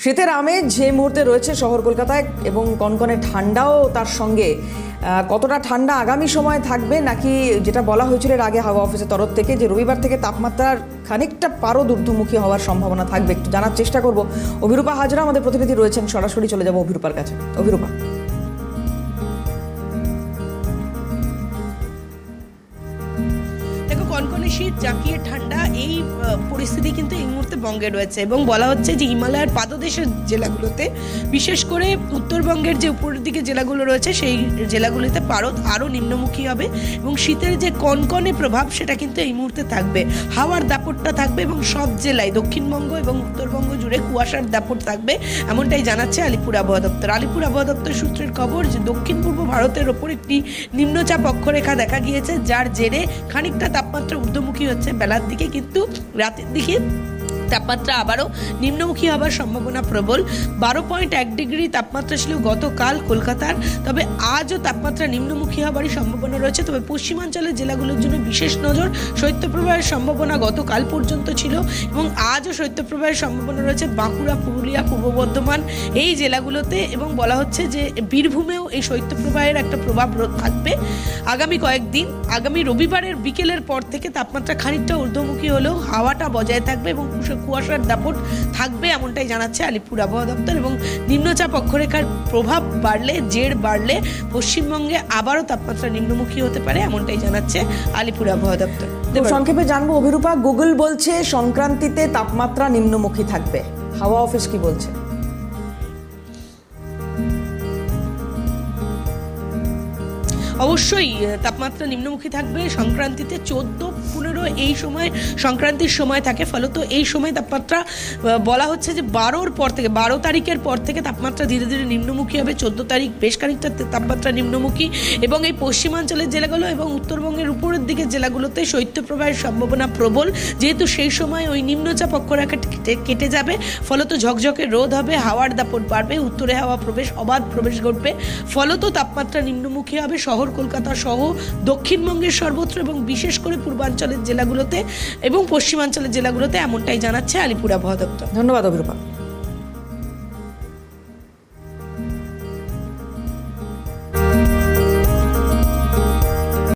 শীতের আমেজ যে মুহূর্তে রয়েছে শহর কলকাতায় এবং কনকনে ঠান্ডাও তার সঙ্গে, কতটা ঠান্ডা আগামী সময় থাকবে, নাকি যেটা বলা হয়েছিল এর আগে হাওয়া অফিসের তরফ থেকে যে রবিবার থেকে তাপমাত্রার খানিকটা পারদ ঊর্ধ্বমুখী হওয়ার সম্ভাবনা থাকবে, একটু জানার চেষ্টা করব। অভিরূপা হাজরা আমাদের প্রতিনিধি রয়েছেন, সরাসরি চলে যাব অভিরূপার কাছে। অভিরূপা, কনকনে শীত, জাঁকিয়ে ঠান্ডা, এই পরিস্থিতি কিন্তু এই মুহূর্তে বঙ্গে রয়েছে এবং বলা হচ্ছে যে হিমালয়ের পাদদেশের জেলাগুলোতে, বিশেষ করে উত্তরবঙ্গের যে উপরের দিকে জেলাগুলো রয়েছে সেই জেলাগুলিতে পারদ আরও নিম্নমুখী হবে এবং শীতের যে কনকনে প্রভাব সেটা কিন্তু এই মুহূর্তে থাকবে। হাওয়ার দাপটটা থাকবে এবং সব জেলায় দক্ষিণবঙ্গ এবং উত্তরবঙ্গ জুড়ে কুয়াশার দাপট থাকবে, এমনটাই জানাচ্ছে আলিপুর আবহাওয়া দপ্তর। আলিপুর আবহাওয়া দপ্তর সূত্রের খবর যে দক্ষিণ পূর্ব ভারতের ওপর একটি নিম্নচাপ অক্ষরেখা দেখা গিয়েছে, যার জেরে খানিকটা তাপমাত্রা ঊর্ধ্বমুখী হচ্ছে বেলার দিকে, কিন্তু রাতের দিকে তাপমাত্রা আবারও নিম্নমুখী হবার সম্ভাবনা প্রবল। 12.1 ডিগ্রি তাপমাত্রা ছিল গতকাল কলকাতার, তবে আজও তাপমাত্রা নিম্নমুখী হবারই সম্ভাবনা রয়েছে। তবে পশ্চিমাঞ্চলের জেলাগুলোর জন্য বিশেষ নজর, শৈত্যপ্রবাহের সম্ভাবনা গতকাল পর্যন্ত ছিল এবং আজও শৈত্যপ্রবাহের সম্ভাবনা রয়েছে বাঁকুড়া, পুরুলিয়া, পূর্ব বর্ধমান এই জেলাগুলোতে, এবং বলা হচ্ছে যে বীরভূমেও এই শৈত্যপ্রবাহের একটা প্রভাব থাকবে আগামী কয়েকদিন। আগামী রবিবারের বিকেলের পর থেকে তাপমাত্রা খানিকটা ঊর্ধ্বমুখী হলেও হাওয়াটা বজায় থাকবে এবং কুয়াশার দাপট থাকবে, এমনটাই জানাচ্ছে আলিপুর আবহাওয়া দপ্তর। এবং নিম্নচাপ অক্ষরেখার প্রভাব বাড়লে, জের বাড়লে পশ্চিমবঙ্গে আবারও তাপমাত্রা নিম্নমুখী হতে পারে, এমনটাই জানাচ্ছে আলিপুর আবহাওয়া দপ্তর। সংক্ষেপে জানবো অভিরূপা, গুগল বলছে সংক্রান্তিতে তাপমাত্রা নিম্নমুখী থাকবে, হাওয়া অফিস কি বলছে? অবশ্যই তাপমাত্রা নিম্নমুখী থাকবে সংক্রান্তিতে। 14-15 এই সময় সংক্রান্তির সময় থাকে, ফলত এই সময় তাপমাত্রা বলা হচ্ছে যে 12 তারিখের পর থেকে তাপমাত্রা ধীরে ধীরে নিম্নমুখী হবে। 14 তারিখ বেশ খানিকটা তাপমাত্রা নিম্নমুখী এবং এই পশ্চিমাঞ্চলের জেলাগুলো এবং উত্তরবঙ্গের উপরের দিকের জেলাগুলোতে শৈত্যপ্রবাহের সম্ভাবনা প্রবল, যেহেতু সেই সময় ওই নিম্নচাপ অক্ষরেখা কেটে যাবে, ফলত ঝকঝকে রোদ হবে, হাওয়ার দাপট বাড়বে, উত্তরে হাওয়া অবাধ প্রবেশ ঘটবে, ফলত তাপমাত্রা নিম্নমুখী হবে শহর কলকাতা সহ দক্ষিণবঙ্গের সর্বত্র এবং বিশেষ করে পূর্বাঞ্চলের জেলাগুলোতে এবং পশ্চিমাঞ্চলের জেলাগুলোতে, এমনটাই জানাচ্ছে আলিপুর আবহাওয়া দপ্তর। ধন্যবাদ অভিরূপা।